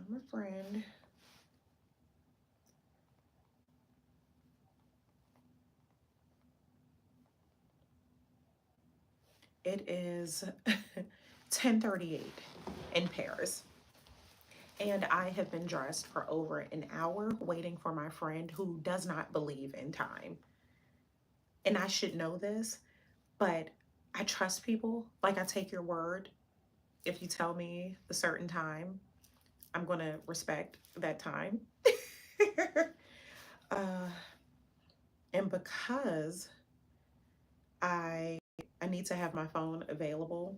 I'm a friend. It is 10:38 in Paris. And I have been dressed for over an hour waiting for my friend who does not believe in time. And I should know this, but I trust people. Like, I take your word. If you tell me a certain time, I'm going to respect that time. uh, and because I I need to have my phone available,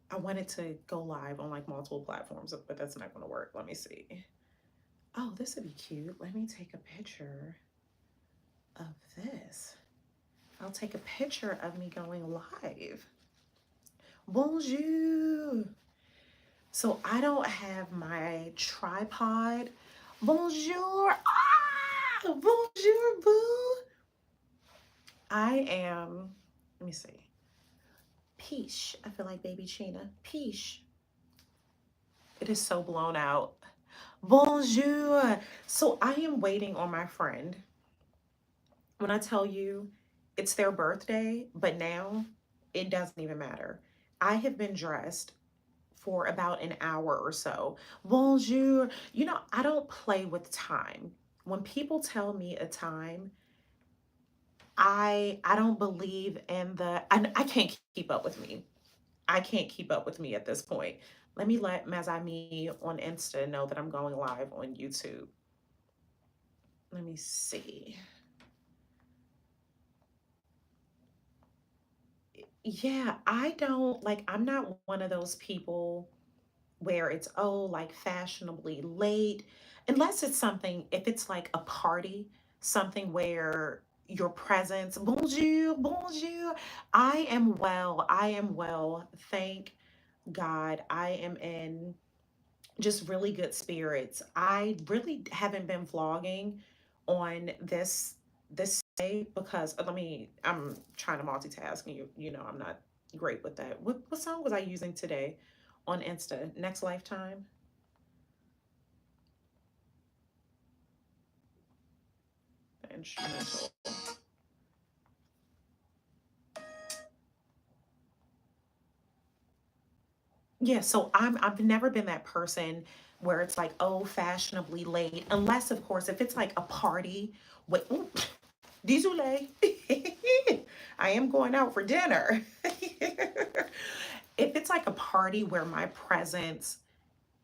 I wanted to go live on like multiple platforms, but that's not going to work. Let me see. Oh, this would be cute. Let me take a picture of this. I'll take a picture of me going live. Bonjour. So I don't have my tripod. Bonjour. Ah, bonjour, boo. I am, let me see. Peach. I feel like baby Chena. Peach. It is so blown out. Bonjour. So I am waiting on my friend. When I tell you it's their birthday, but now it doesn't even matter. I have been dressed for about an hour or so. Bonjour. You know, I don't play with time. When people tell me a time, I don't believe in I can't keep up with me. I can't keep up with me at this point. Let me let Mazami on Insta know that I'm going live on YouTube. Let me see. Yeah, I don't like, I'm not one of those people where it's, oh, like fashionably late, unless it's something, if it's like a party, something where your presence, bonjour, bonjour. I am well. Thank God. I am in just really good spirits. I really haven't been vlogging on this day because I'm trying to multitask and you know I'm not great with that. What song was I using today on Insta? Next Lifetime? The instrumental. Yeah, so I've never been that person where it's like, oh, fashionably late, unless of course if it's like a party with ooh, désolé. I am going out for dinner. If it's like a party where my presence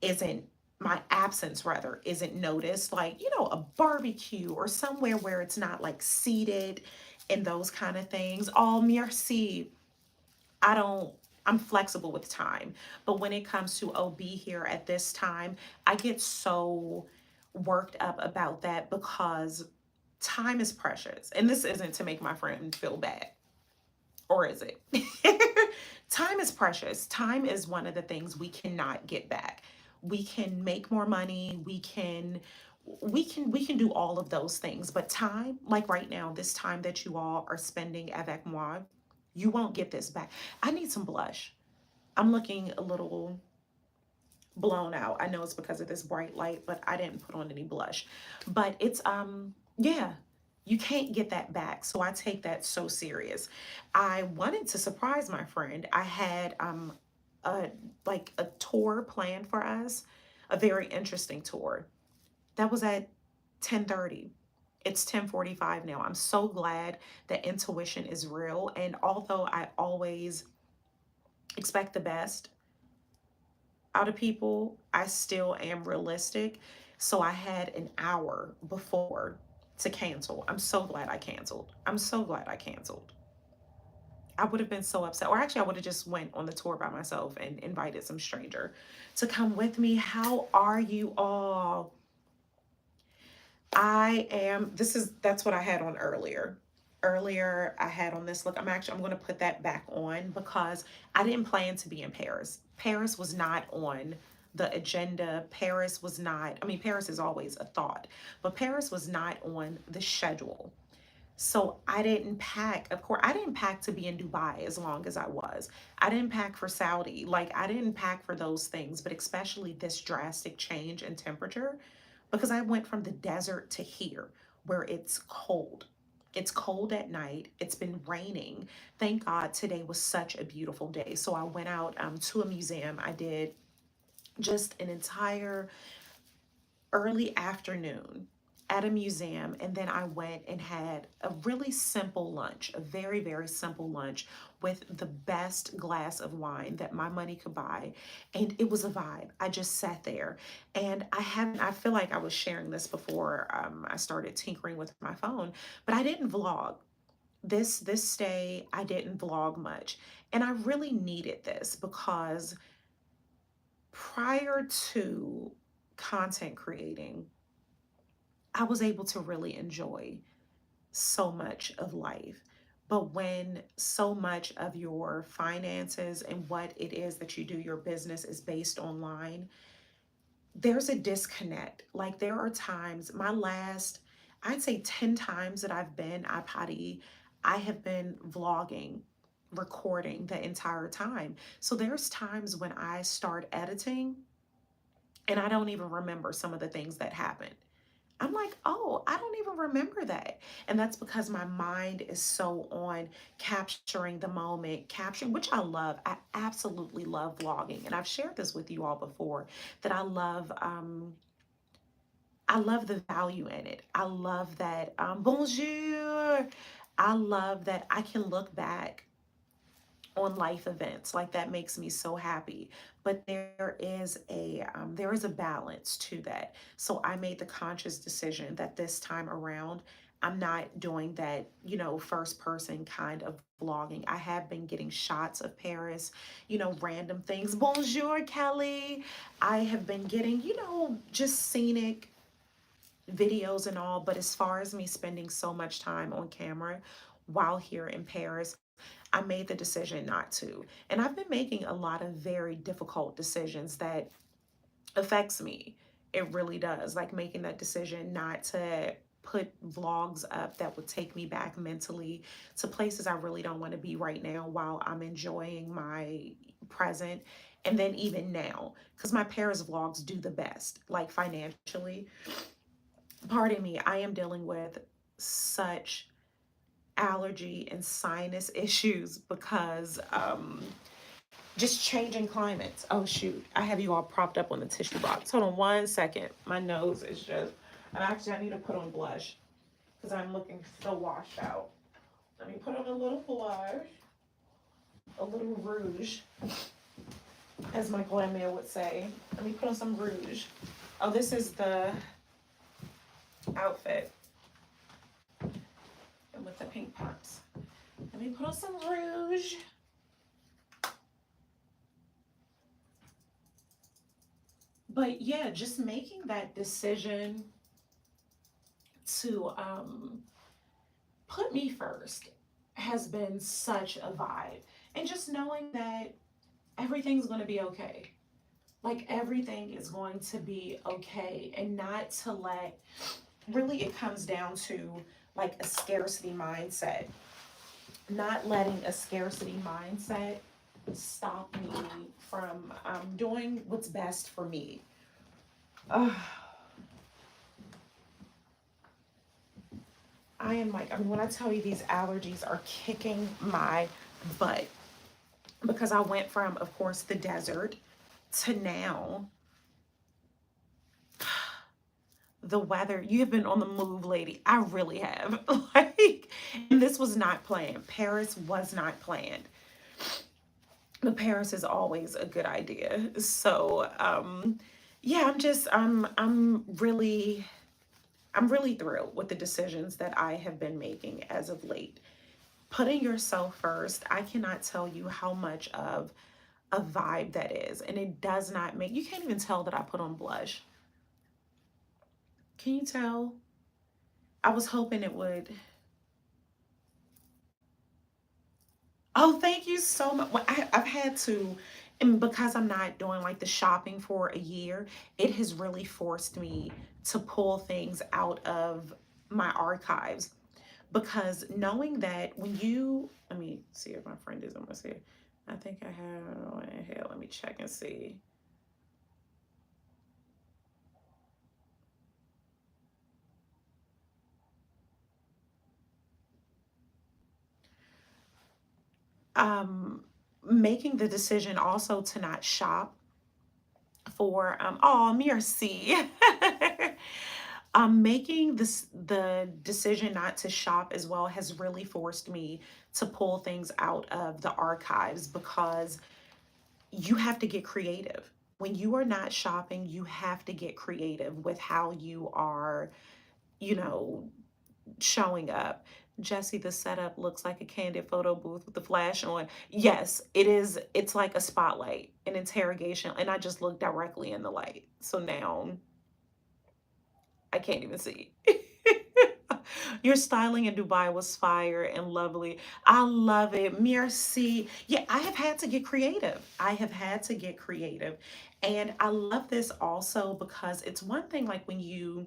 isn't, my absence rather isn't noticed, like, you know, a barbecue or somewhere where it's not like seated and those kind of things. Oh, merci. I don't, I'm flexible with time. But when it comes to, oh, be here at this time, I get so worked up about that because time is precious. And this isn't to make my friend feel bad, or is it? Time is precious. Time is one of the things we cannot get back. We can make more money, we can do all of those things, but time, like right now, this time that you all are spending avec moi, you won't get this back. I need some blush. I'm looking a little blown out. I know it's because of this bright light, but I didn't put on any blush. But it's yeah, you can't get that back. So I take that so serious. I wanted to surprise my friend. I had a like a tour planned for us, a very interesting tour. That was at 10:30. It's 10:45 now. I'm so glad that intuition is real, and although I always expect the best out of people, I still am realistic. So I had an hour before to cancel. I'm so glad I canceled. I'm so glad I canceled. I would have been so upset. Or actually, I would have just went on the tour by myself and invited some stranger to come with me. How are you all? That's what I had on earlier. Earlier, I had on this look. I'm going to put that back on because I didn't plan to be in Paris. Paris was not on the agenda. Paris was not, I mean, Paris is always a thought, but Paris was not on the schedule. So I didn't pack. Of course, I didn't pack to be in Dubai as long as I was. I didn't pack for Saudi. Like, I didn't pack for those things, but especially this drastic change in temperature, because I went from the desert to here where it's cold. It's cold at night. It's been raining. Thank God today was such a beautiful day. So I went out to a museum. I did just an entire early afternoon at a museum, and then I went and had a really simple lunch, a very, very simple lunch with the best glass of wine that my money could buy. And it was a vibe. I just sat there, and I feel like I was sharing this before I started tinkering with my phone, but I didn't vlog. This stay, I didn't vlog much. And I really needed this because prior to content creating, I was able to really enjoy so much of life. But when so much of your finances and what it is that you do, your business is based online, there's a disconnect. Like, there are times, I'd say 10 times that I've been iPotty, I have been vlogging, recording the entire time. So there's times when I start editing and I don't even remember some of the things that happened. I'm like, oh, I don't even remember that. And that's because my mind is so on capturing the moment, capturing, which I love. I absolutely love vlogging. And I've shared this with you all before that I love the value in it. I love that, bonjour. I love that I can look back on life events. Like, that makes me so happy. But there is a balance to that. So I made the conscious decision that this time around I'm not doing that, first person kind of vlogging. I have been getting shots of Paris, random things. Bonjour, Kelly. I have been getting, just scenic videos and all. But as far as me spending so much time on camera while here in Paris, I made the decision not to. And I've been making a lot of very difficult decisions that affects me. It really does. Like, making that decision not to put vlogs up that would take me back mentally to places I really don't want to be right now while I'm enjoying my present. And then even now, because my Paris vlogs do the best, like financially. Pardon me, I am dealing with such allergy and sinus issues because just changing climates. Oh shoot, I have you all propped up on the tissue box. Hold on one second. My nose is just, and actually I need to put on blush because I'm looking so washed out. Let me put on a little blush, a little rouge, as my glamour would say. Let me put on some rouge. Oh, this is the outfit and with the pink pumps. Let me put on some rouge. But yeah, just making that decision to put me first has been such a vibe. And just knowing that everything's going to be okay. Like, everything is going to be okay. And not to let, really, it comes down to like a scarcity mindset. Not letting a scarcity mindset stop me from doing what's best for me. Ugh. I am like, I mean, when I tell you these allergies are kicking my butt, because I went from, of course, the desert to now the weather. You have been on the move, lady. I really have. Like, and this was not planned. Paris was not planned. But Paris is always a good idea. So, yeah, I'm really thrilled with the decisions that I have been making as of late. Putting yourself first, I cannot tell you how much of a vibe that is. And it does not make, you can't even tell that I put on blush. Can you tell? I was hoping it would. Oh, thank you so much. Well, I've had to, and because I'm not doing like the shopping for a year, it has really forced me to pull things out of my archives. Because knowing that when you, let me see if my friend is almost here. I think I have one in here. Let me check and see. Um, Making the decision also to not shop for oh merci. Making this the decision not to shop as well has really forced me to pull things out of the archives, because you have to get creative. When you are not shopping, you have to get creative with how you are, you know, showing up. Jesse, the setup looks like a candid photo booth with the flash on. Yes, it is. It's like a spotlight, an interrogation, and I just look directly in the light. So now I can't even see. Your styling in Dubai was fire and lovely. I love it. Merci. Yeah, I have had to get creative. I have had to get creative. And I love this also because it's one thing like when you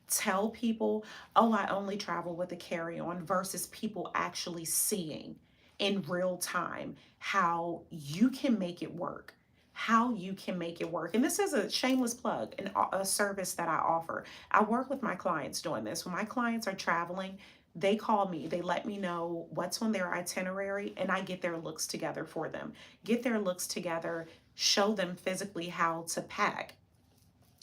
tell people, oh, I only travel with a carry on, versus people actually seeing in real time how you can make it work. How you can make it work. And this is a shameless plug, a service that I offer. I work with my clients doing this. When my clients are traveling, they call me, they let me know what's on their itinerary, and I get their looks together for them. Get their looks together, show them physically how to pack.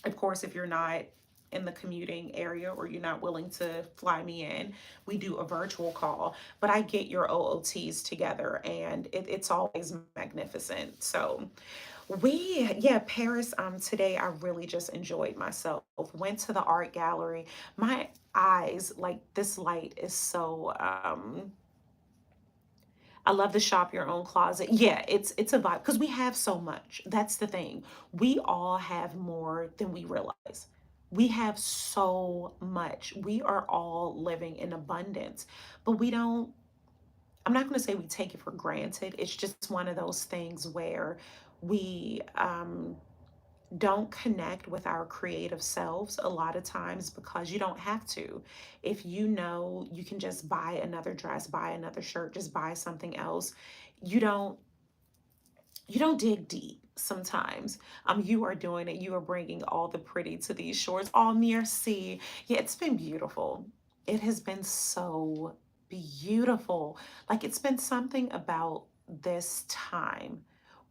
Of course, if you're not in the commuting area or you're not willing to fly me in, we do a virtual call, but I get your OOTs together, and it's always magnificent. So yeah, Paris, today I really just enjoyed myself. Went to the art gallery. My eyes, like, this light is so I love the shop your own closet. Yeah, it's a vibe because we have so much. That's the thing. We all have more than we realize. We have so much. We are all living in abundance, but we don't, I'm not going to say we take it for granted. It's just one of those things where we don't connect with our creative selves a lot of times, because you don't have to. If you know you can just buy another dress, buy another shirt, just buy something else, you don't you don't dig deep sometimes. You are doing it. You are bringing all the pretty to these shores. All merci. Yeah, it's been beautiful. It has been so beautiful. Like, it's been something about this time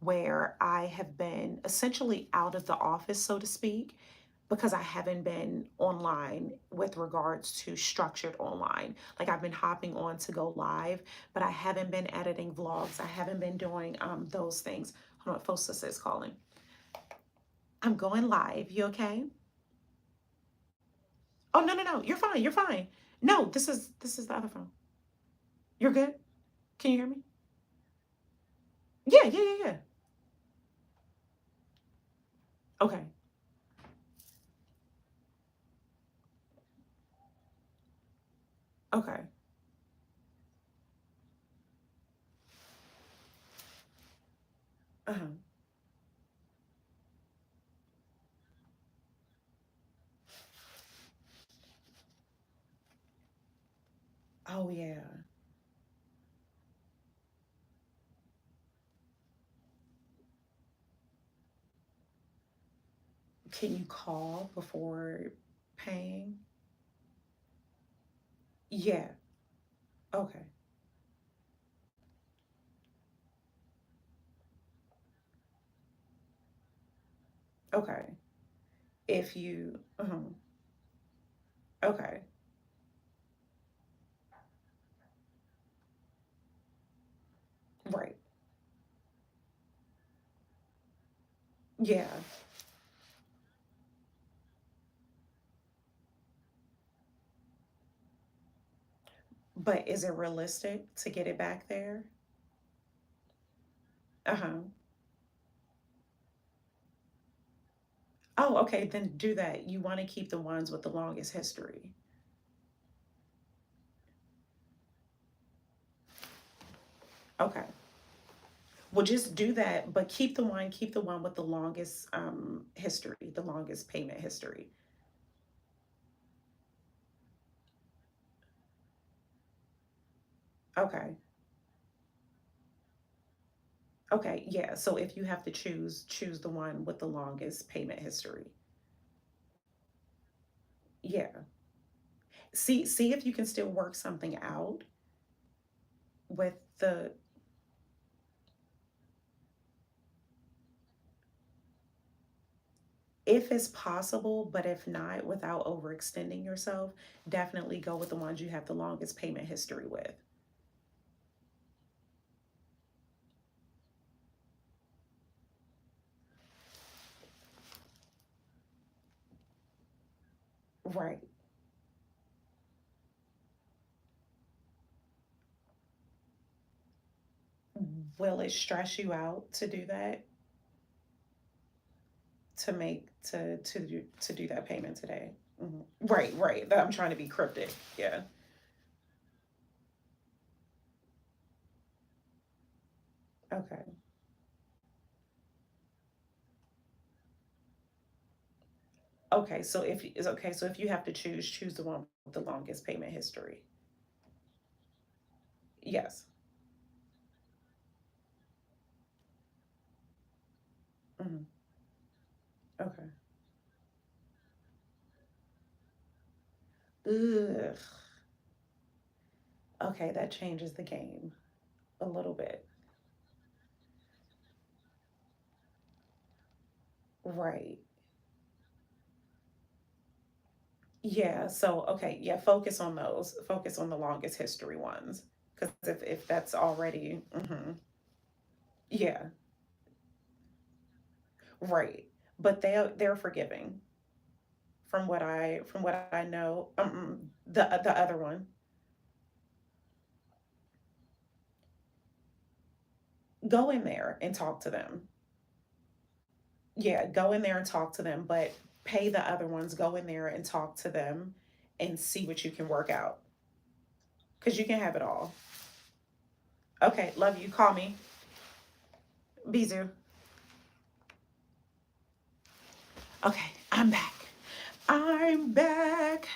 where I have been essentially out of the office, so to speak, because I haven't been online with regards to structured online. Like, I've been hopping on to go live, but I haven't been editing vlogs. I haven't been doing those things. Hold on, Fosta is calling. I'm going live. You okay? Oh, no, no, no. You're fine. You're fine. No, this is the other phone. You're good? Can you hear me? Yeah, yeah, yeah, yeah. Okay. Okay. Uh-huh. Oh yeah. Can you call before paying? Yeah. Okay. Okay. If you okay. Right. Yeah. But is it realistic to get it back there? Uh-huh. Oh, okay, then do that. You want to keep the ones with the longest history. Okay. Well, just do that, but keep the one with the longest history, the longest payment history. Okay. Okay. Yeah. So if you have to choose the one with the longest payment history. Yeah. See if you can still work something out with the, if it's possible, but if not, without overextending yourself, definitely go with the ones you have the longest payment history with. Right. Will it stress you out to do that? To make to do that payment today? Right, right. I'm trying to be cryptic. Yeah. Okay. Okay. So if is okay. So if you have to choose the one with the longest payment history. Yes. Hmm. Okay. Ugh. Okay, that changes the game a little bit. Right. Yeah. So okay. Yeah. Focus on those. Focus on the longest history ones. Because if that's already. Yeah. Right. But they're forgiving from what I know. The other one. Go in there and talk to them. Yeah, go in there and talk to them, but pay the other ones. Go in there and talk to them and see what you can work out. Because you can have it all. Okay, love you. Call me. Bizu. Okay, I'm back. I'm back.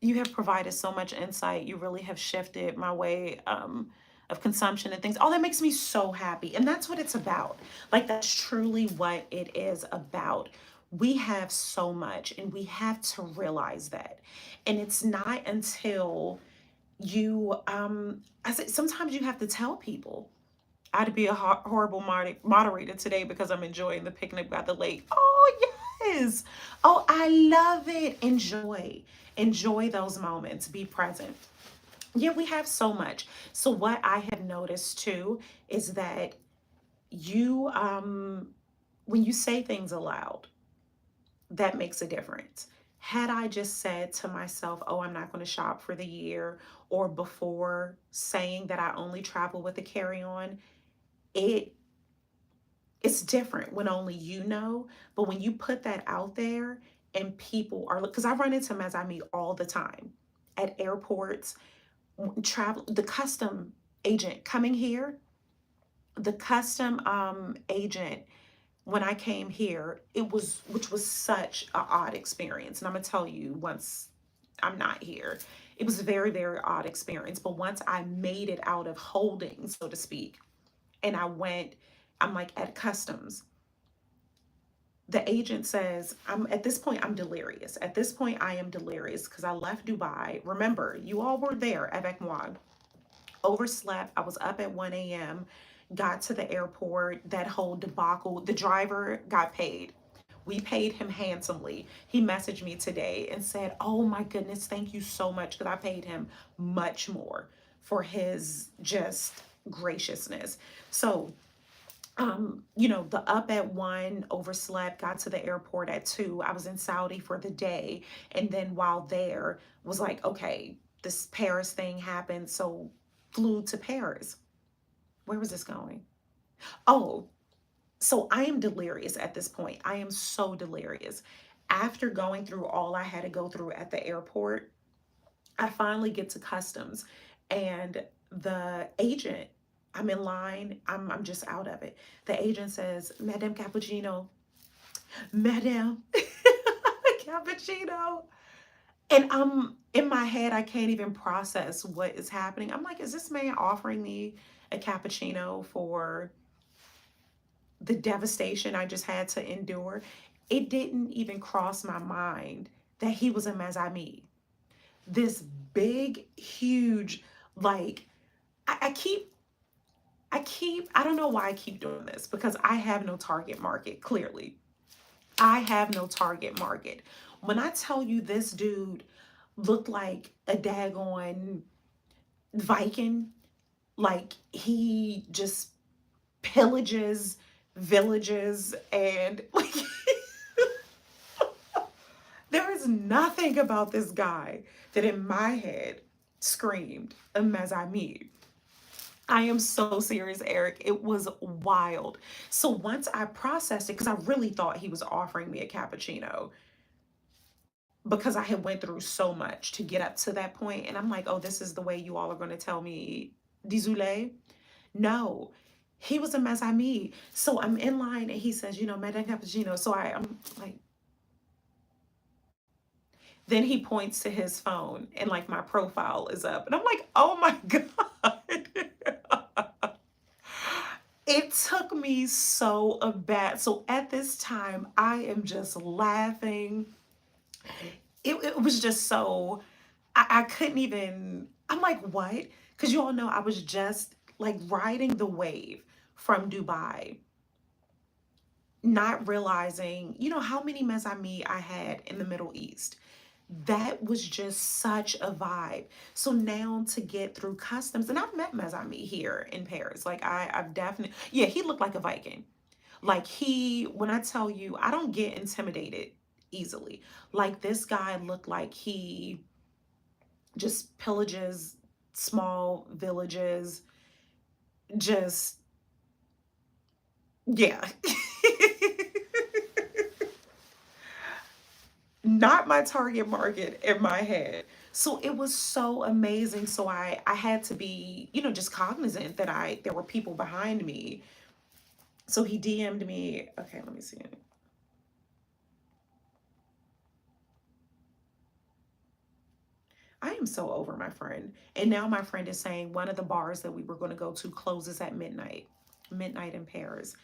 You have provided so much insight. You really have shifted my way of consumption and things. Oh, that makes me so happy. And that's what it's about. Like, that's truly what it is about. We have so much, and we have to realize that. And it's not until I say, sometimes you have to tell people. I'd be a horrible moderator today because I'm enjoying the picnic by the lake. Oh, yes. Oh, I love it. Enjoy those moments. Be present. Yeah, we have so much. So, what I have noticed too is that when you say things aloud, that makes a difference. Had I just said to myself, oh, I'm not going to shop for the year, or before saying that I only travel with a carry on, it it's different when only you know. But when you put that out there and people are, because I run into them as I meet all the time at airports, travel, the custom agent coming here, the custom agent when I came here, which was such an odd experience. And I'm gonna tell you, once I'm not here, it was a very, very odd experience. But once I made it out of holding, so to speak, and I'm like at customs, the agent says, I'm at this point, I'm delirious. At this point, I am delirious because I left Dubai. Remember, you all were there, avec moi. Overslept. I was up at 1 a.m., got to the airport, that whole debacle. The driver got paid. We paid him handsomely. He messaged me today and said, oh my goodness, thank you so much, because I paid him much more for his just graciousness. So the up at 1, overslept, got to the airport at 2. I was in Saudi for the day. And then while there, was like, okay, this Paris thing happened. So flew to Paris. Where was this going? Oh, so I am delirious at this point. I am so delirious. After going through all I had to go through at the airport, I finally get to customs, and the agent, I'm in line, I'm just out of it. The agent says, Madame Cappuccino, Madame Cappuccino. And I'm in my head, I can't even process what is happening. I'm like, is this man offering me a cappuccino for the devastation I just had to endure? It didn't even cross my mind that he was a Mazami. This big, huge, like, I, I keep I don't know why I keep doing this because I have no target market, clearly. I have no target market. When I tell you this dude looked like a daggone Viking, like he just pillages villages and like there is nothing about this guy that in my head screamed a Mazami. I am so serious, Eric. It was wild. So once I processed it, because I really thought he was offering me a cappuccino because I had went through so much to get up to that point, and I'm like, oh, this is the way you all are going to tell me, désolé. No, he was a Mazami. So I'm in line, and he says, madame cappuccino. So I'm like, then he points to his phone, and like my profile is up, and I'm like, oh my god. It took me so aback. So at this time, I am just laughing. It was just so, I couldn't even, I'm like, what? Because you all know I was just like riding the wave from Dubai, not realizing, how many Mezami I had in the Middle East. That was just such a vibe. So now to get through customs, and I've met Mezami here in Paris. Like I've definitely, yeah, he looked like a Viking. Like when I tell you, I don't get intimidated easily. Like this guy looked like he just pillages small villages, just, yeah. Not my target market in my head. So it was so amazing. So I had to be, just cognizant that there were people behind me. So he DM'd me. Okay, let me see. I am so over my friend. And now my friend is saying one of the bars that we were going to go to closes at midnight. Midnight in Paris.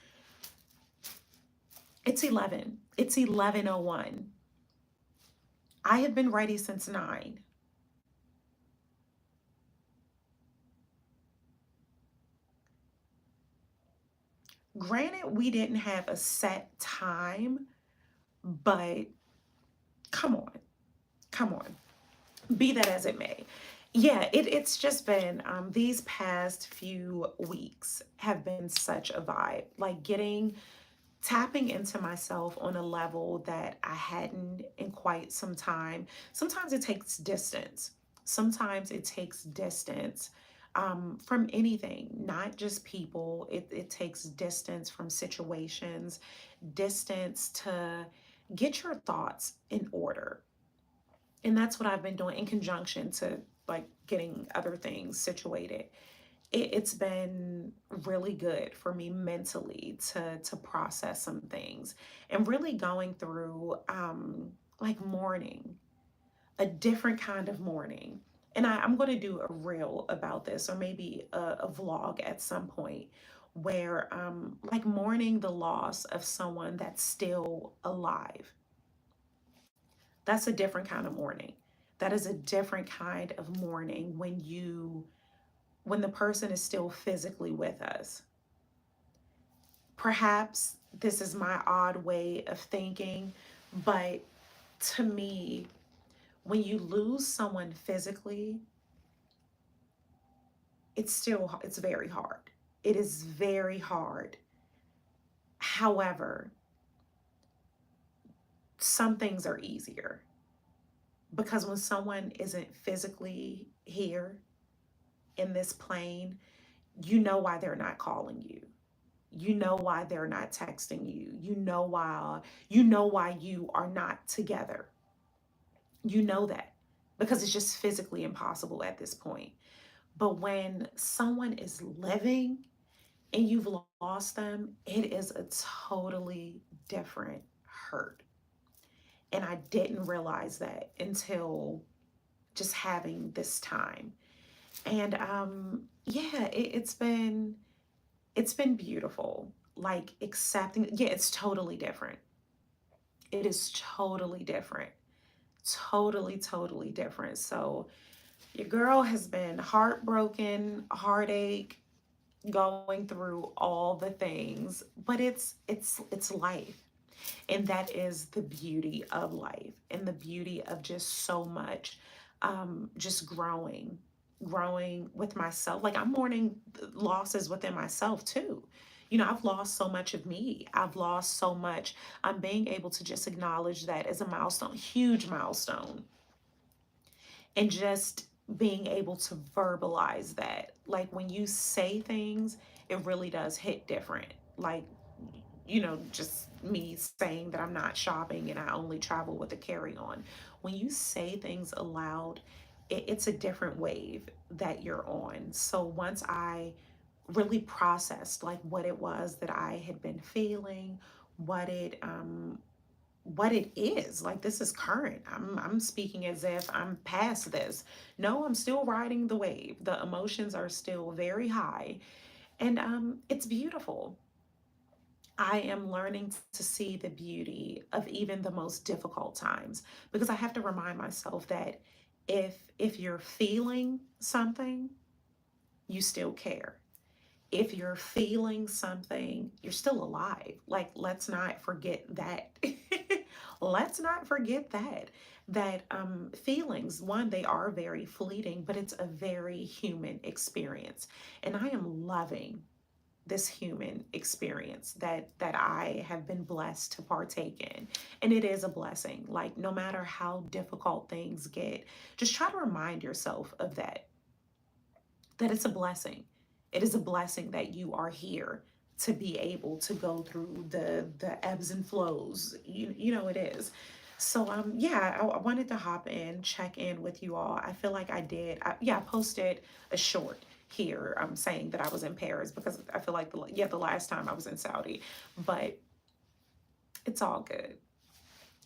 It's 11. It's 11:01. I have been ready since 9. Granted, we didn't have a set time, but come on. Come on. Be that as it may. Yeah, it's just been these past few weeks have been such a vibe. Like tapping into myself on a level that I hadn't in quite some time. Sometimes it takes distance. Sometimes it takes distance from anything, not just people. It takes distance from situations, distance to get your thoughts in order. And that's what I've been doing in conjunction to like getting other things situated. It's been really good for me mentally to process some things and really going through like mourning, a different kind of mourning. And I'm going to do a reel about this, or maybe a vlog at some point, where like mourning the loss of someone that's still alive. That's a different kind of mourning. That is a different kind of mourning when the person is still physically with us. Perhaps this is my odd way of thinking, but to me, when you lose someone physically, it's very hard. It is very hard. However, some things are easier because when someone isn't physically here in this plane, you know why they're not calling you. You know why they're not texting you. You know why you are not together. You know that because it's just physically impossible at this point. But when someone is living and you've lost them, it is a totally different hurt. And I didn't realize that until just having this time. And yeah, it's been beautiful. Like accepting, yeah, it's totally different. It is totally different. Totally, totally different. So your girl has been heartbroken, heartache, going through all the things, but it's life. And that is the beauty of life and the beauty of just so much, just growing with myself. Like I'm mourning losses within myself too. I've lost so much of me. I've lost so much. I'm being able to just acknowledge that as a milestone, huge milestone, and just being able to verbalize that. Like when you say things, it really does hit different. Like, just me saying that I'm not shopping and I only travel with a carry on. When you say things aloud, it's a different wave that you're on. So once I really processed like what it was that I had been feeling, what it is. Like this is current. I'm speaking as if I'm past this. No, I'm still riding the wave. The emotions are still very high, and it's beautiful. I am learning to see the beauty of even the most difficult times, because I have to remind myself that if you're feeling something, you still care. If you're feeling something, you're still alive. Like, let's not forget that. Let's not forget that feelings, one, they are very fleeting, but it's a very human experience. And I am loving this human experience that I have been blessed to partake in. And it is a blessing. Like no matter how difficult things get, just try to remind yourself of that it's a blessing. It is a blessing that you are here to be able to go through the ebbs and flows. It is. So yeah, I wanted to hop in, check in with you all. I feel like I did. I posted a short here saying that I was in Paris, because I feel like the last time I was in Saudi, but it's all good.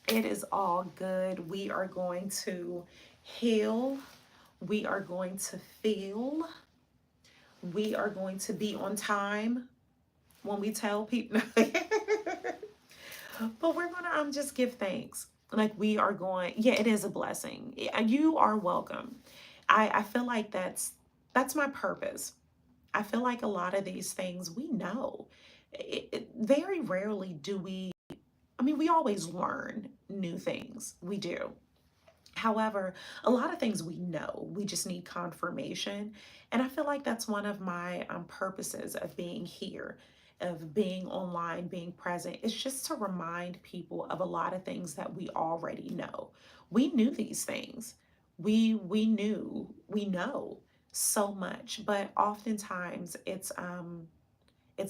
It is all good. We are going to heal. We are going to feel. We are going to be on time when we tell people. But we're gonna just give thanks. Like we are going, yeah, it is a blessing. You are welcome. I feel like that's my purpose. I feel like a lot of these things we know. Very rarely do we, I mean, we always learn new things. We do. However, a lot of things we know, we just need confirmation. And I feel like that's one of my purposes of being here, of being online, being present. It's just to remind people of a lot of things that we already know. We knew these things. We know so much, but oftentimes it's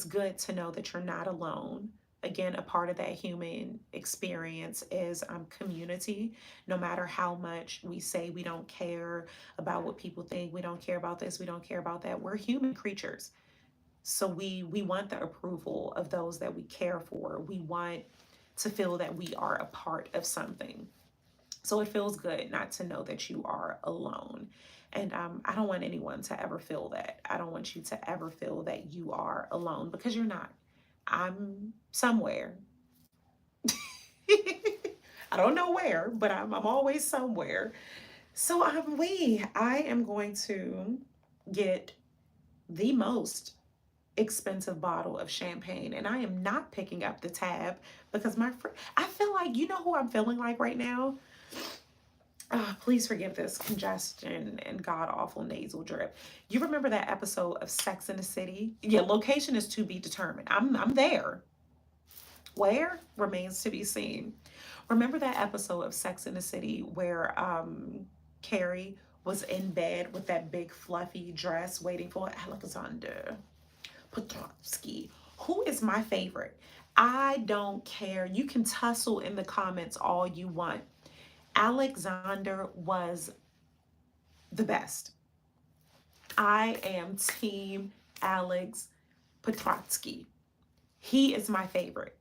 good to know that you're not alone. Again, a part of that human experience is community. No matter how much we say we don't care about what people think, we don't care about this, we don't care about that, we're human creatures. So we want the approval of those that we care for. We want to feel that we are a part of something. So it feels good not to know that you are alone. And I don't want anyone to ever feel that. I don't want you to ever feel that you are alone, because you're not. I'm somewhere. I don't know where, but I'm always somewhere. So I am going to get the most expensive bottle of champagne, and I am not picking up the tab because I feel like, who I'm feeling like right now. Please forgive this congestion and god awful nasal drip. You remember that episode of Sex in the City? Yeah, location is to be determined. I'm there. Where remains to be seen. Remember that episode of Sex in the City where Carrie was in bed with that big fluffy dress waiting for Alexander Petrovsky, who is my favorite. I don't care. You can tussle in the comments all you want. Alexander was the best. I am team Alex Petrovsky. He is my favorite.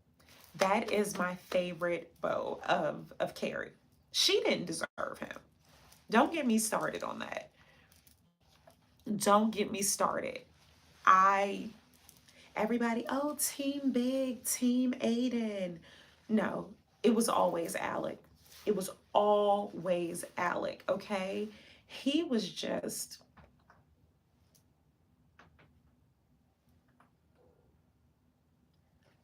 That is my favorite beau of Carrie. She didn't deserve him. Don't get me started on that. Don't get me started. I Everybody, oh, team big, team Aiden. No, it was always Alec. It was always Alec, okay? He was just,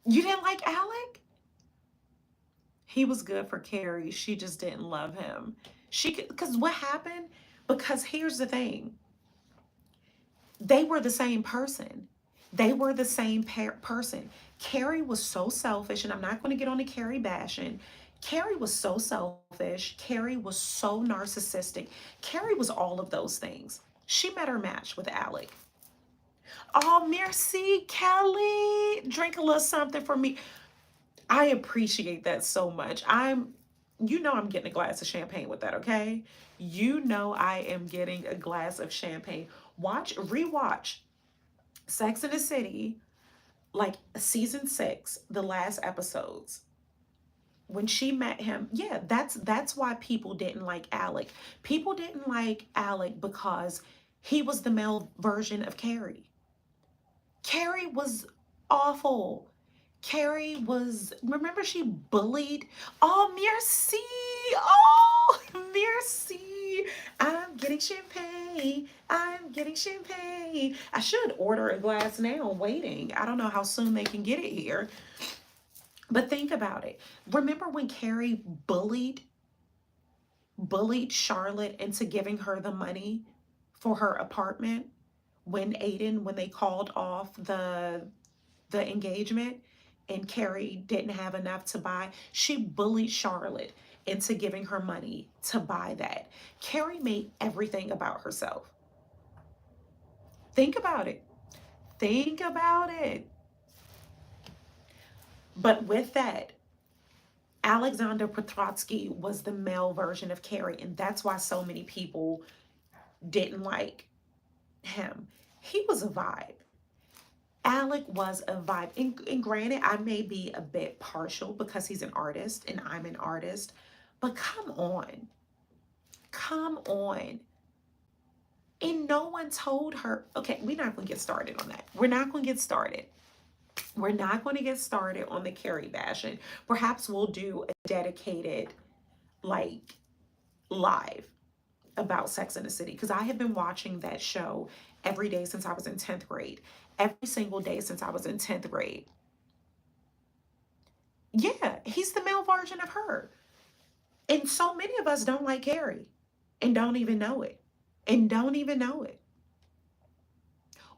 you didn't like Alec? He was good for Carrie. She just didn't love him. Because what happened? Because here's the thing, they were the same person. They were the same person. Carrie was so selfish, and I'm not going to get on to Carrie bashing. Carrie was so selfish. Carrie was so narcissistic. Carrie was all of those things. She met her match with Alec. Oh, merci, Kelly. Drink a little something for me. I appreciate that so much. You know, I'm getting a glass of champagne with that, okay? You know, I am getting a glass of champagne. Rewatch Sex in the City, like season 6, the last episodes. When she met him, yeah, that's why people didn't like Alec. People didn't like Alec because he was the male version of Carrie. Carrie was awful. Carrie was, remember she bullied? Oh, merci. Oh, merci. I'm getting champagne. I'm getting champagne. I should order a glass now, waiting. I don't know how soon they can get it here. But think about it. Remember when Carrie bullied Charlotte into giving her the money for her apartment when they called off the engagement and Carrie didn't have enough to buy? She bullied Charlotte into giving her money to buy that. Carrie made everything about herself. Think about it. Think about it. But with that, Alexander Petrotsky was the male version of Carrie, and that's why so many people didn't like him. He was a vibe. Alec was a vibe. And granted, I may be a bit partial because he's an artist and I'm an artist, but come on. Come on. And no one told her, okay, we're not going to get started on that. We're not going to get started. We're not going to get started on the Carrie bashing. Perhaps we'll do a dedicated, like, live about Sex in the City because I have been watching that show every day since I was in 10th grade. Every single day since I was in 10th grade. Yeah, he's the male version of her. And so many of us don't like Carrie and don't even know it. And don't even know it.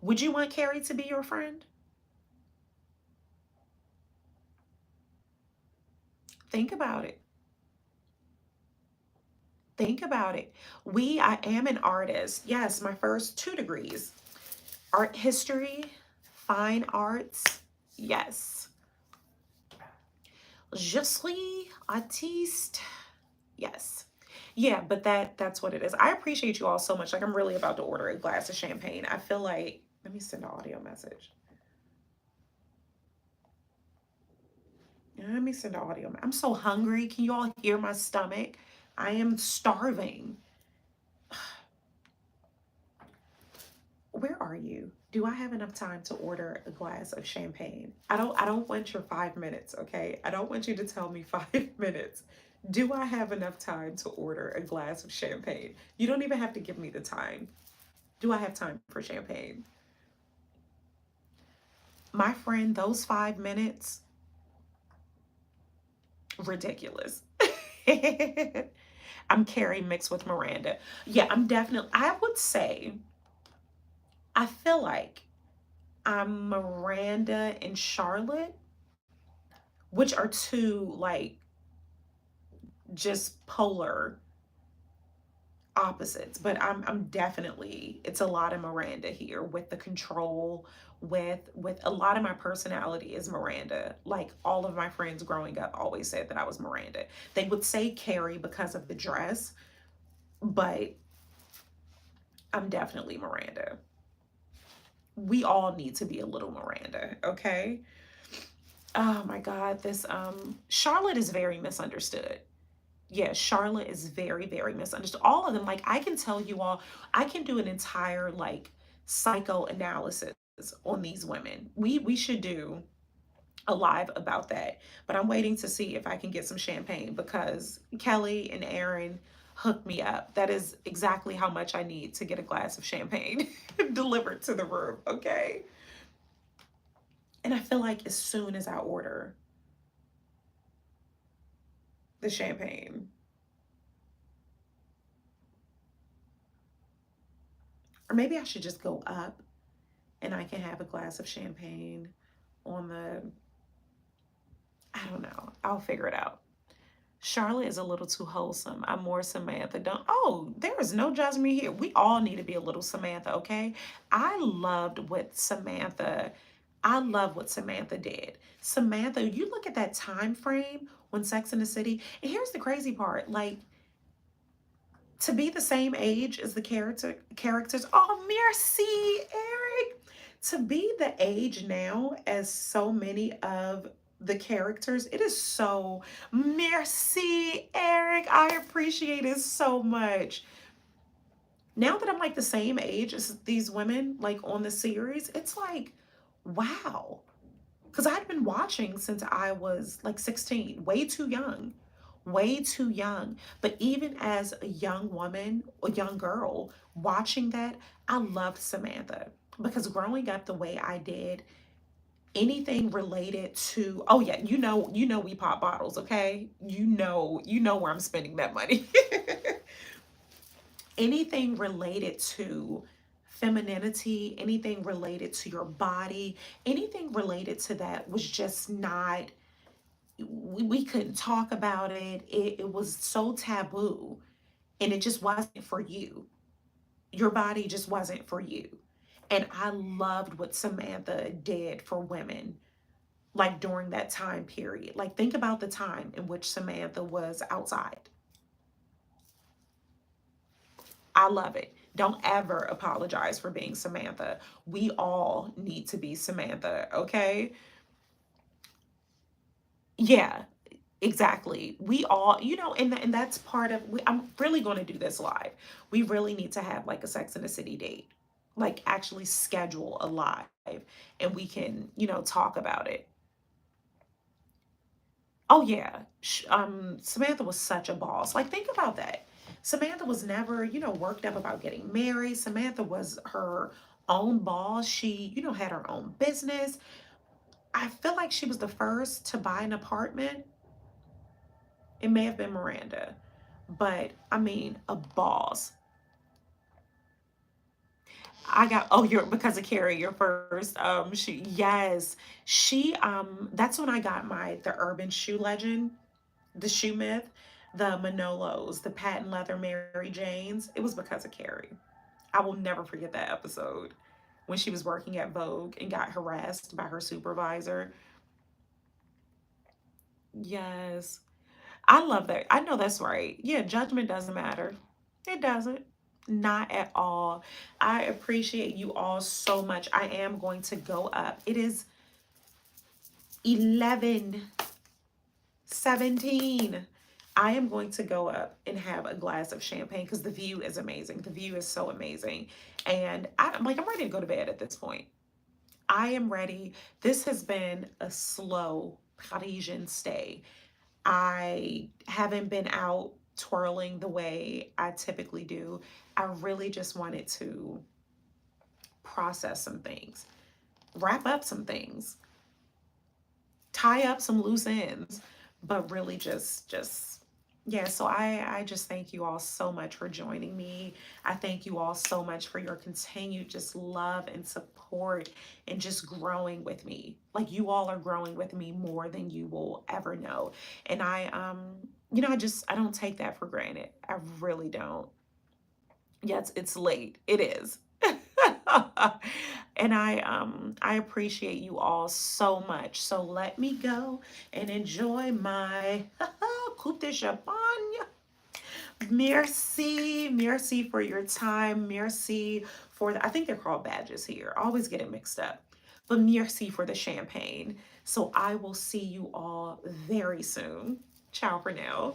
Would you want Carrie to be your friend? Think about it. Think about it. I am an artist. Yes, my first 2 degrees. Art history, fine arts. Yes. Je suis artiste. Yes. Yeah, but that's what it is. I appreciate you all so much. Like, I'm really about to order a glass of champagne. I feel like, let me send an audio message. Let me send an audio. I'm so hungry. Can you all hear my stomach? I am starving. Where are you? Do I have enough time to order a glass of champagne? I don't want your 5 minutes, okay? I don't want you to tell me 5 minutes. Do I have enough time to order a glass of champagne? You don't even have to give me the time. Do I have time for champagne? My friend, those 5 minutes, ridiculous. I'm Carrie mixed with Miranda. Yeah, I would say, I feel like I'm Miranda and Charlotte, which are two, like, just polar opposites. But I'm definitely, it's a lot of Miranda here with the control, with a lot of my personality is Miranda. Like, all of my friends growing up always said that I was Miranda. They would say Carrie because of the dress, but I'm definitely Miranda. We all need to be a little Miranda, okay? Oh my God, this Charlotte is very misunderstood. Yeah, Charlotte is very, very misunderstood. All of them, like I can tell you all, I can do an entire like psychoanalysis on these women. We should do a live about that. But I'm waiting to see if I can get some champagne because Kelly and Aaron hooked me up. That is exactly how much I need to get a glass of champagne delivered to the room, okay? And I feel like as soon as I order the champagne, or maybe I should just go up and I can have a glass of champagne on the, I don't know. I'll figure it out. Charlotte is a little too wholesome. I'm more Samantha. Don't, oh, there is no judgment here. We all need to be a little Samantha, okay? I loved what Samantha, I love what Samantha did. Samantha, you look at that time frame when Sex in the City, and here's the crazy part, like to be the same age as the characters. Oh, merci, Eric. To be the age now as so many of the characters, it is so merci, Eric. I appreciate it so much. Now that I'm like the same age as these women, like on the series, it's like, wow. Because I'd been watching since I was like 16, way too young, way too young. But even as a young woman, a young girl, watching that, I loved Samantha because growing up the way I did, anything related to, oh yeah, we pop bottles, okay? You know where I'm spending that money. Anything related to femininity, anything related to your body, anything related to that was just not, we couldn't talk about it. It was so taboo and it just wasn't for you. Your body just wasn't for you. And I loved what Samantha did for women, like during that time period. Like, think about the time in which Samantha was outside. I love it. Don't ever apologize for being Samantha. We all need to be Samantha, okay? Yeah, exactly. We all, and that's part of, I'm really going to do this live. We really need to have like a Sex in the City date, like actually schedule a live and we can, talk about it. Oh yeah, Samantha was such a boss. Like think about that. Samantha was never, worked up about getting married. Samantha was her own boss. She, had her own business. I feel like she was the first to buy an apartment. It may have been Miranda, but I mean, a boss. I got, oh, you're because of Carrie, your first. Yes, that's when I got the Urban Shoe Legend, the Shoe Myth, the Manolos, the patent leather Mary Janes. It was because of Carrie. I will never forget that episode when she was working at Vogue and got harassed by her supervisor. Yes. I love that. I know that's right. Yeah, judgment doesn't matter. It doesn't. Not at all. I appreciate you all so much. I am going to go up. It is 11:17. I am going to go up and have a glass of champagne because the view is amazing. The view is so amazing. And I'm ready to go to bed at this point. I am ready. This has been a slow Parisian stay. I haven't been out twirling the way I typically do. I really just wanted to process some things, wrap up some things, tie up some loose ends, but really just yeah, so I just thank you all so much for joining me. I thank you all so much for your continued just love and support and just growing with me. Like you all are growing with me more than you will ever know. And I don't take that for granted. I really don't. Yes, it's late. It is. And I appreciate you all so much. So let me go and enjoy my coupe de champagne. Merci, merci for your time. Merci for I think they're called badges here. I always get it mixed up. But merci for the champagne. So I will see you all very soon. Ciao for now.